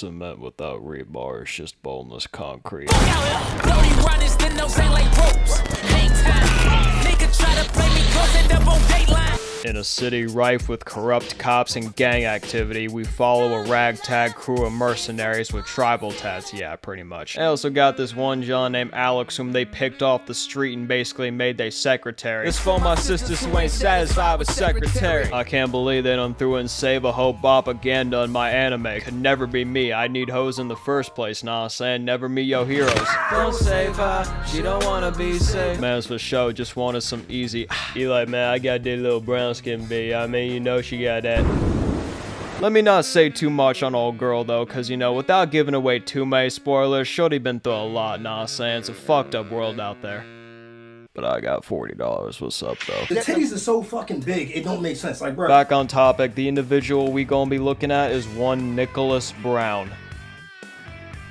cement without rebar is just boneless concrete. In a city rife with corrupt cops and gang activity, we follow a ragtag crew of mercenaries with tribal tats, yeah, pretty much. They also got this one John named Alex whom they picked off the street and basically made their secretary. This for my sisters who ain't satisfied with secretary. I can't believe they done threw in Save a Hope propaganda in my anime. Could never be me, I need hoes in the first place, nah, I'm saying never meet your heroes. Don't save her, she don't wanna be safe. Man's for show, just wanted some easy. Eli, man, I got that little brown skin B. I mean, you know she got that. Let me not say too much on old girl though, cause you know, without giving away too many spoilers, shorty been through a lot, nah, I'm saying it's a fucked up world out there. But I got $40, what's up though? The titties are so fucking big, it don't make sense, like bro. Back on topic, the individual we gonna be looking at is one Nicholas Brown.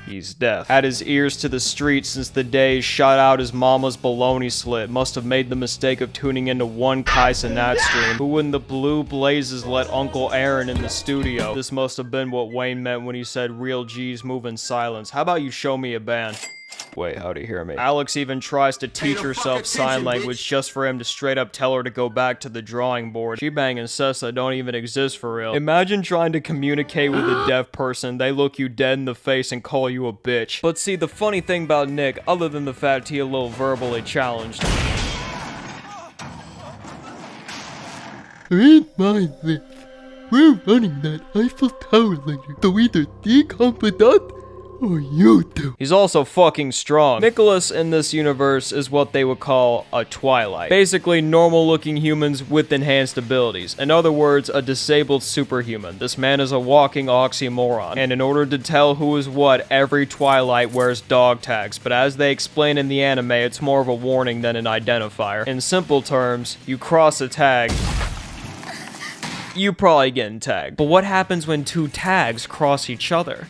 He's deaf. Had his ears to the street since the day he shot out his mama's baloney slit. Must have made the mistake of tuning into one Kai Cenat stream. Who in the blue blazes let Uncle Aaron in the studio? This must have been what Wayne meant when he said real G's move in silence. How about you show me a band? Wait, how'd he hear me? Alex even tries to teach herself sign language just for him to straight up tell her to go back to the drawing board. She banging Sessa don't even exist for real. Imagine trying to communicate with a deaf person, they look you dead in the face and call you a bitch. But see, the funny thing about Nick, other than the fact he a little verbally challenged. Read my lips. We're running that Eiffel Tower later, so either decompedant or you do. He's also fucking strong. Nicholas in this universe is what they would call a Twilight. Basically, normal looking humans with enhanced abilities. In other words, a disabled superhuman. This man is a walking oxymoron. And in order to tell who is what, every Twilight wears dog tags. But as they explain in the anime, it's more of a warning than an identifier. In simple terms, you cross a tag, you probably getting tagged. But what happens when two tags cross each other?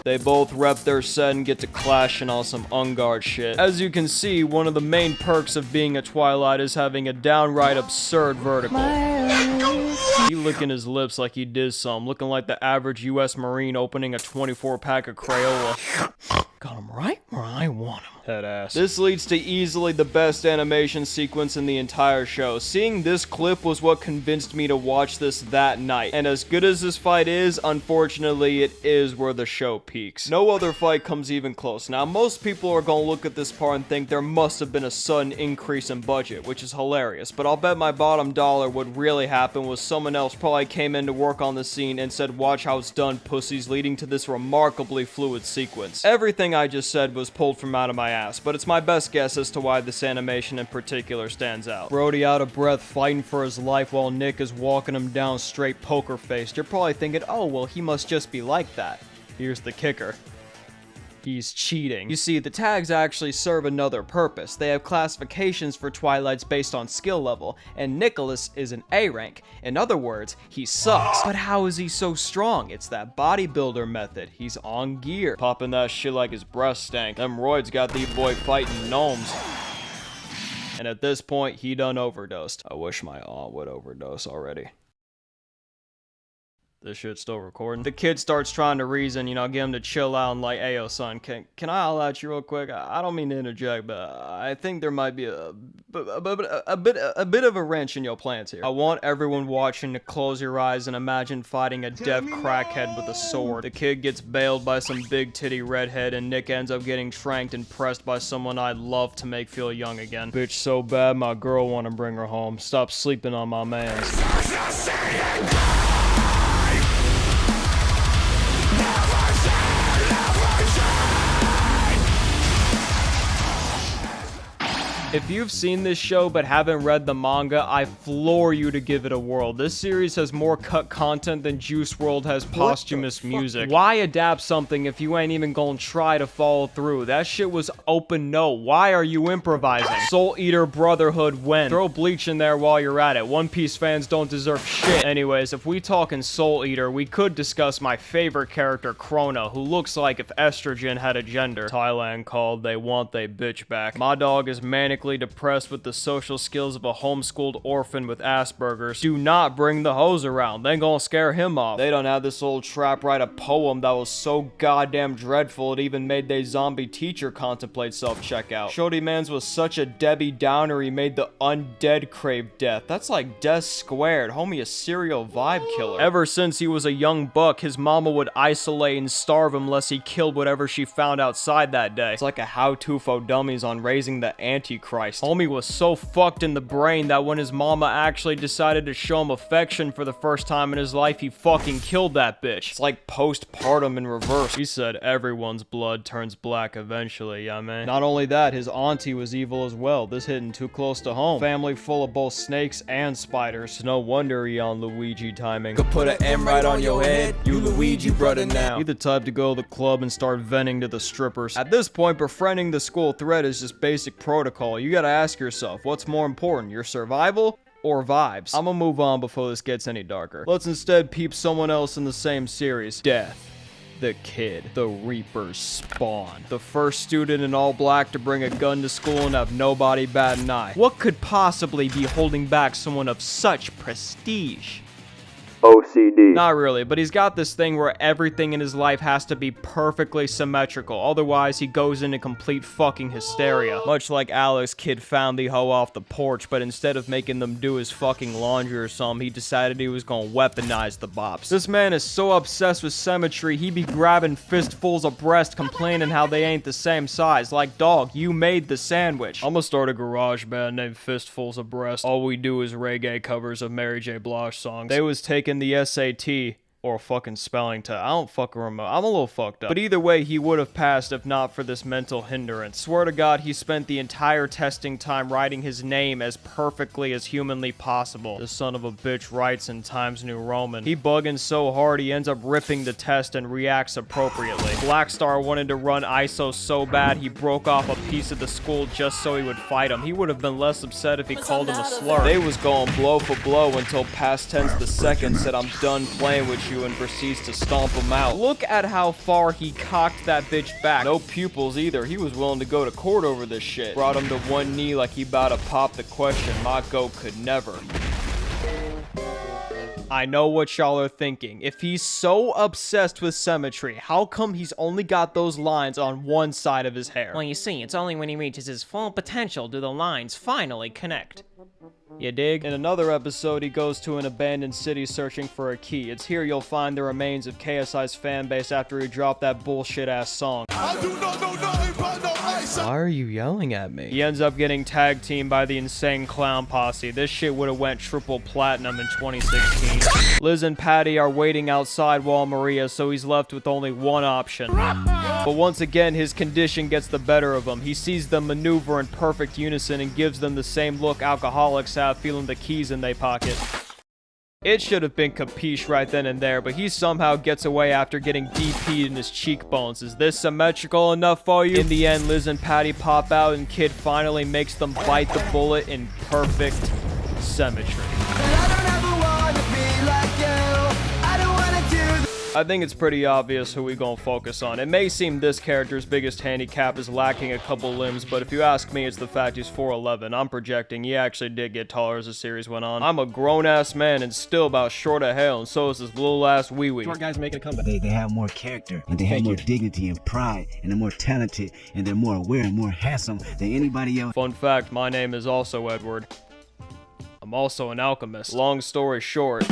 They both rep their set and get to clashing on some Ungard shit. As you can see, one of the main perks of being a Twilight is having a downright absurd vertical. He licking his lips like he did some, looking like the average US Marine opening a 24-pack of Crayola. Got him right where I want him. Head ass. This leads to easily the best animation sequence in the entire show. Seeing this clip was what convinced me to watch this that night. And as good as this fight is, unfortunately, it is where the show peaks. No other fight comes even close. Now, most people are gonna look at this part and think there must have been a sudden increase in budget, which is hilarious. But I'll bet my bottom dollar what really happened was someone else probably came in to work on the scene and said, watch how it's done, pussies, leading to this remarkably fluid sequence. Everything I just said was pulled from out of my ass, but it's my best guess as to why this animation in particular stands out. Brody out of breath fighting for his life while Nick is walking him down straight poker faced. You're probably thinking, oh well, he must just be like that. Here's the kicker. He's cheating. You see, the tags actually serve another purpose. They have classifications for Twilights based on skill level, and Nicholas is an A rank. In other words, he sucks. But how is he so strong? It's that bodybuilder method. He's on gear. Popping that shit like his breath stank. Them roids got the boy fighting gnomes. And at this point, he done overdosed. I wish my aunt would overdose already. This shit's still recording. The kid starts trying to reason, you know, get him to chill out and like, hey, yo, son, can I holler at you real quick? I don't mean to interject, but I think there might be a bit of a wrench in your plans here. I want everyone watching to close your eyes and imagine fighting a deaf crackhead with a sword. The kid gets bailed by some big titty redhead, and Nick ends up getting tranked and pressed by someone I'd love to make feel young again. Bitch so bad, my girl wanna bring her home. Stop sleeping on my mans. If you've seen this show but haven't read the manga, I floor you to give it a whirl. This series has more cut content than Juice WRLD has posthumous music. Why adapt something if you ain't even gonna try to follow through? That shit was open no. Why are you improvising? Soul Eater Brotherhood when? Throw Bleach in there while you're at it. One Piece fans don't deserve shit. Anyways, if we talking Soul Eater, we could discuss my favorite character, Krona, who looks like if estrogen had a gender. Thailand called, they want they bitch back. My dog is manic manically depressed with the social skills of a homeschooled orphan with Asperger's. Do not bring the hose around. They ain't gonna scare him off. They done had this old trap write a poem that was so goddamn dreadful it even made they zombie teacher contemplate self-checkout. Shorty Mans was such a Debbie Downer he made the undead crave death. That's like death squared. Homie a serial vibe killer. Ever since he was a young buck, his mama would isolate and starve him unless he killed whatever she found outside that day. It's like a how-to for dummies on raising the Antichrist. Homie was so fucked in the brain that when his mama actually decided to show him affection for the first time in his life, he fucking killed that bitch. It's like postpartum in reverse. He said everyone's blood turns black eventually, yeah man. Not only that, his auntie was evil as well. This hitting too close to home. Family full of both snakes and spiders. No wonder he on Luigi timing. Could put an M right on your head, you Luigi brother now. He the type to go to the club and start venting to the strippers. At this point, befriending the school threat is just basic protocol. You gotta ask yourself, what's more important, your survival or vibes? I'ma move on before this gets any darker. Let's instead peep someone else in the same series. Death. The Kid. The Reaper's spawn. The first student in all black to bring a gun to school and have nobody bat an eye. What could possibly be holding back someone of such prestige? OCD. Not really, but he's got this thing where everything in his life has to be perfectly symmetrical, otherwise he goes into complete fucking hysteria. Much like Alex Kid found the hoe off the porch, but instead of making them do his fucking laundry or something, he decided he was gonna weaponize the bops. This man is so obsessed with symmetry, he be grabbing fistfuls of breast complaining how they ain't the same size. Like, dog, you made the sandwich. I'ma start a garage band named Fistfuls of Breast. All we do is reggae covers of Mary J. Blige songs. They was taking the SAT or a fucking spelling test. I don't fucking remember. I'm a little fucked up. But either way, he would have passed if not for this mental hindrance. Swear to God, he spent the entire testing time writing his name as perfectly as humanly possible. The son of a bitch writes in Times New Roman. He bugging so hard, he ends up ripping the test and reacts appropriately. Blackstar wanted to run ISO so bad, he broke off a piece of the school just so he would fight him. He would have been less upset if he called him a slur. They was going blow for blow until past tense the second said, "I'm done playing with you," and proceeds to stomp him out. Look at how far he cocked that bitch back. No pupils either. He was willing to go to court over this shit. Brought him to one knee like he about to pop the question. My goat could never. I know what y'all are thinking. If he's so obsessed with symmetry, how come he's only got those lines on one side of his hair? Well, you see, it's only when he reaches his full potential do the lines finally connect. You dig? In another episode, he goes to an abandoned city searching for a key. It's here you'll find the remains of KSI's fanbase after he dropped that bullshit-ass song. I do not know nothing but no ice. Why are you yelling at me? He ends up getting tag teamed by the Insane Clown Posse. This shit would have went triple platinum in 2016. Liz and Patty are waiting outside Maria, so he's left with only one option. But once again, his condition gets the better of him. He sees them maneuver in perfect unison and gives them the same look alcoholics have feeling the keys in their pocket. It should have been capiche right then and there, but he somehow gets away after getting DP'd in his cheekbones. Is this symmetrical enough for you? In the end, Liz and Patty pop out and Kid finally makes them bite the bullet in perfect symmetry. I think it's pretty obvious who we gonna focus on. It may seem this character's biggest handicap is lacking a couple limbs, but if you ask me, it's the fact he's 4'11". I'm projecting he actually did get taller as the series went on. I'm a grown-ass man and still about short of hell, and so is this little-ass wee-wee. Short guys making a comeback. They have more character, and they have more dignity and pride, and they're more talented, and they're more aware and more handsome than anybody else. Fun fact, my name is also Edward. I'm also an alchemist. Long story short,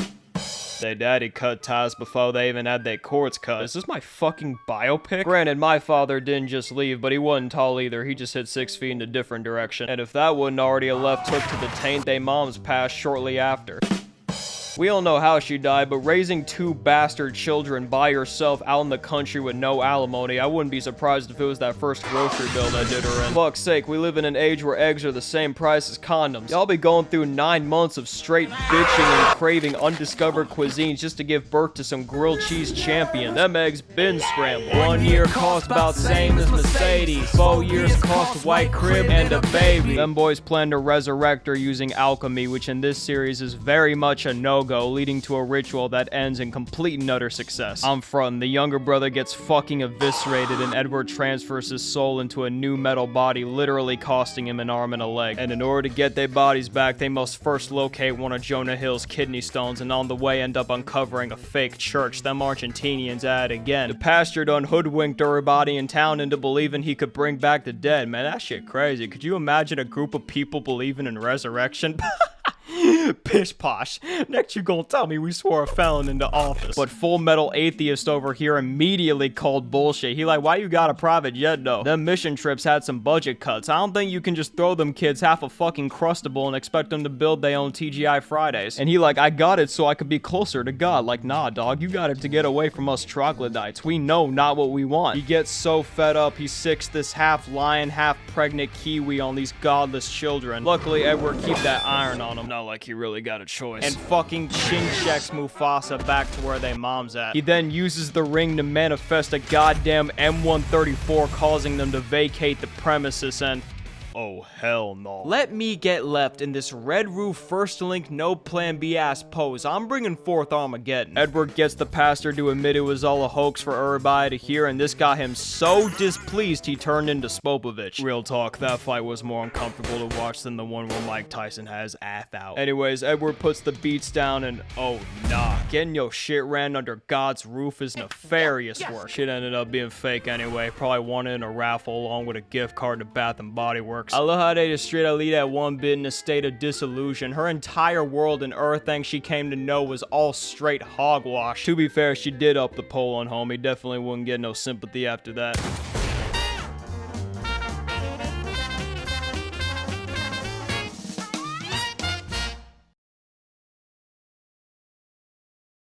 their daddy cut ties before they even had their cords cut. Is this my fucking biopic? Granted, my father didn't just leave, but he wasn't tall either. He just hit 6 feet in a different direction. And if that wasn't already a left hook to the taint, they moms passed shortly after. We don't know how she died, but raising 2 bastard children by yourself out in the country with no alimony, I wouldn't be surprised if it was that first grocery bill that did her in. Fuck's sake, we live in an age where eggs are the same price as condoms. Y'all be going through 9 months of straight bitching and craving undiscovered cuisines just to give birth to some grilled cheese champions. Them eggs been scrambled. 1 year cost about same as Mercedes. 4 years cost a white crib and a baby. Them boys plan to resurrect her using alchemy, which in this series is very much a no go-go, leading to a ritual that ends in complete and utter success. I'm frontin', the younger brother gets fucking eviscerated and Edward transfers his soul into a new metal body, literally costing him an arm and a leg. And in order to get their bodies back, they must first locate one of Jonah Hill's kidney stones, and on the way end up uncovering a fake church. Them Argentinians at it again. The pastor done hoodwinked everybody in town into believing he could bring back the dead. Man, that shit crazy. Could you imagine a group of people believing in resurrection? Pish posh. Next you gonna tell me we swore a felon into office. But Full Metal Atheist over here immediately called bullshit. He like, why you got a private jet though? Them mission trips had some budget cuts. I don't think you can just throw them kids half a fucking Crustable and expect them to build their own TGI Fridays. And he like, I got it so I could be closer to God. Like, nah dog, you got it to get away from us troglodytes. We know not what we want. He gets so fed up, he sicks this half lion, half pregnant Kiwi on these godless children. Luckily, Edward keep that iron on him. Not like he really got a choice. And fucking chin-checks Mufasa back to where they mom's at. He then uses the ring to manifest a goddamn M134, causing them to vacate the premises and... oh, hell no. Let me get left in this Red Roof First Link no plan B ass pose. I'm bringing forth Armageddon. Edward gets the pastor to admit it was all a hoax for everybody to hear, and this got him so displeased he turned into Spopovich. Real talk, that fight was more uncomfortable to watch than the one where Mike Tyson has ass out. Anyways, Edward puts the beats down and oh nah, getting your shit ran under God's roof is nefarious work. Shit ended up being fake anyway, probably won it in a raffle along with a gift card to Bath and Body Works. I love how they just straight up leave that one bit in a state of disillusion. Her entire world and everything she came to know was all straight hogwash. To be fair, she did up the poll on homie. Definitely wouldn't get no sympathy after that.